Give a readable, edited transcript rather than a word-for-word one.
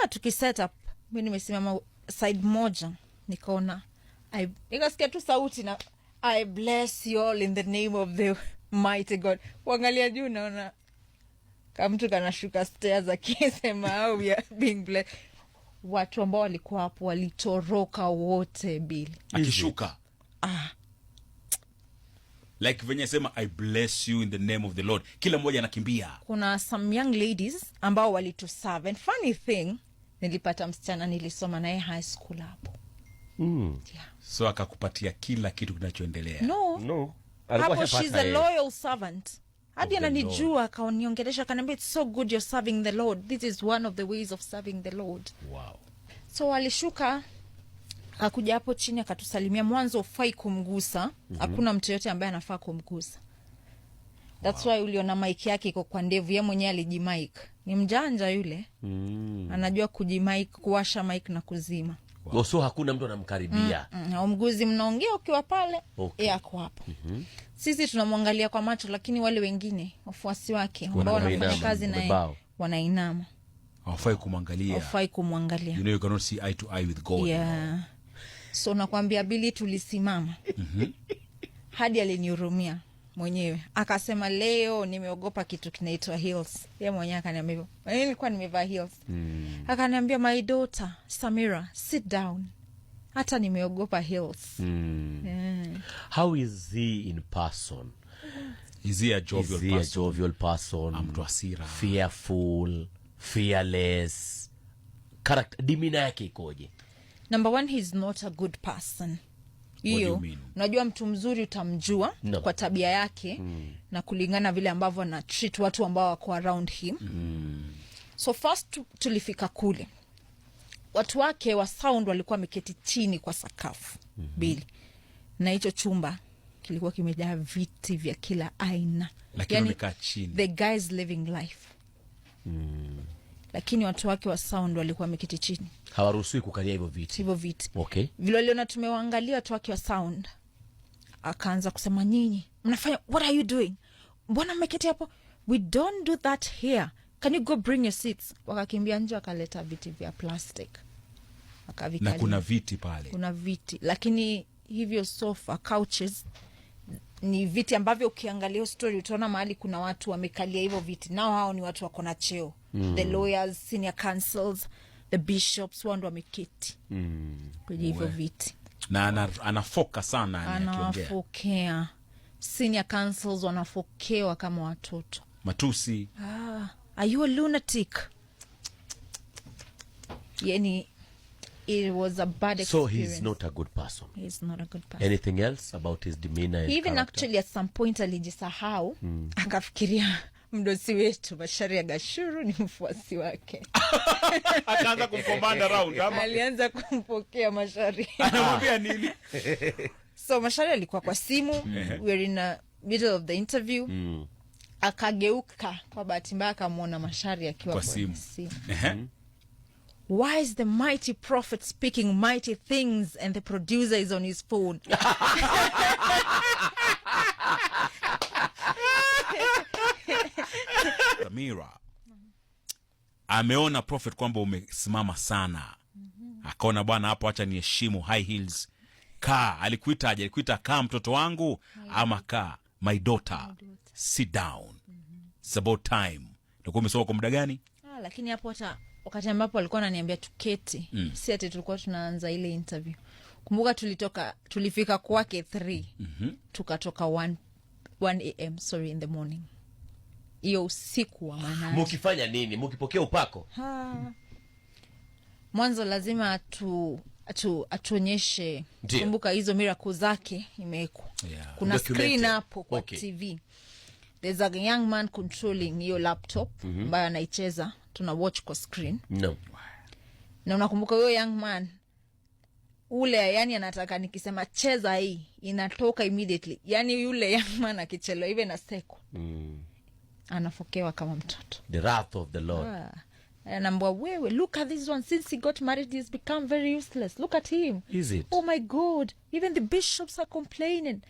tukiset up, mimi nimesimama side moja, nikaona nikasikia tu sauti na I bless you all in the name of the mighty God. Wangalia juu naona kama mtu kanashuka stairs akisema we are being blessed. Watu ambao walikuwa hapo walitoroka wote Bili. Akishuka. Like venye sema I bless you in the name of the Lord. Kila mmoja anakimbia. Kuna some young ladies ambao walituserve. And funny thing, nilipata msichana nilisoma naye high school hapo. Yeah. So akakupatia kila kitu kinachoendelea. No. Hapo she's a loyal servant. Hadi ananijua akaoniongelesha akaniambia it's so good you're serving the Lord. This is one of the ways of serving the Lord. Wow. So walishuka akakuja hapo chini akatusalimia. Mwanzo ufai kumgusa. Hakuna mtu yote ambaye anafaa kumgusa. That's why uliona mic yake iko kwa ndevu. Yeye mwenyewe alijimic. Ni mjanja yule. Anajua kujimic, kuwasha mic na kuzima. Wow. So hakuna mtu anamkaribia. Umguzi mnaongea ukiwa pale, yeye ako hapo. Sisi tunamwangalia kwa macho, lakini wale wengine wafuasi wake ambao wanafanya kazi naye wanainama. Hawafai kumwangalia. You know you cannot see eye to eye with God. Yeah. So nakwambia Bili tulisimama. Hadi alinihurumia mwenyewe. Akasema leo nimeogopa kitu kinaitwa heels. Yeye mwenyewe akaniambia, mimi nilikuwa nimevaa heels. Akaniambia my daughter Samira, sit down. Hata nimeogopa heels. Yeah. How is he in person? Is he a jovial person? Mtu hasira. Fearful, fearless. Character, demeanor yake ikoje? Number one, he's not a good person. Hiyo, unajua mtu mzuri utamjua kwa tabia yake na kulingana vile ambavyo ana treat watu ambao wako around him. So first tulifika kule. Watu wake wa sound walikuwa wameketi chini kwa sakafu. Bili. Na hicho chumba kilikuwa kimejaa viti vya kila aina. Lakini wamekaa chini. The guys living life. Lakini watu wake wa sound walikuwa wameketi chini. Hawaruhusiwi kukalia hivyo viti. Okay. Vile waliona tumewaangalia watu wake wa sound, akaanza kusema nyinyi mnafanya, what are you doing? Mbona mmeketi hapo? We don't do that here. Can you go bring your seats? Wakakimbia nje wakaleta viti vya plastic. Na kuna viti pale. Kuna viti. Lakini hivyo sofa, couches, ni viti ambavyo ukiangalia story utaona mahali kuna watu wamekalia hivyo viti. Nao hao ni watu wako na cheo. The lawyers, senior counsels, the bishops, wao ndo wameketi kwenye hivyo viti. Na anafoka sana anafokea. Senior counsels wanafokewa kama watoto. Matusi. Are you a lunatic? Yani, it was a bad experience. So he's not a good person. He's not a good person. Anything else about his demeanor and even character? Actually at some point alijisahau. Akafikiria mdosi wetu Macharia Gashuru ni mfuasi wake. Akaanza kumkomanda round ama alianza kumpokea Macharia. Anamwambia nini? So Macharia alikuwa kwa simu. We were in the middle of the interview. Akageuka kwa bahati mbaya akamwona Macharia akiwa kwa simu. Why is the mighty prophet speaking mighty things and the producer is on his phone? Samira ameona prophet kwamba umesimama sana. Akaona bwana hapo acha niheshimu high heels. Alikuita kaa mtoto wangu ama kaa my daughter. Sit down. It's about time. Ndio umesoma kwa muda gani? Lakini hapo hata wakati ambapo alikuwa ananiambia tuketi, si ati tulikuwa tunaanza ile interview. Kumbuka tulifika kwake 3. Tukatoka 1 AM in the morning. Iyo usiku wa manane. Mukifanya nini? Mukipokea upako? Mwanzo lazima atuonyeshe. Kumbuka hizo miracle zake imewekwa. Kuna screen hapo kwa TV. There's a young man controlling your laptop ambayo anaicheza. Tuna watch kwa screen. No. Na unakumbuka huyo young man ule, yani anataka nikisema cheza hii inatoka immediately. Yani yule young man akichelewa even a second anafokewa kama mtoto. The wrath of the Lord. Anaambia wewe, look at this one, since he got married he's become very useless. Look at him. Is it? Oh my God, even the bishops are complaining.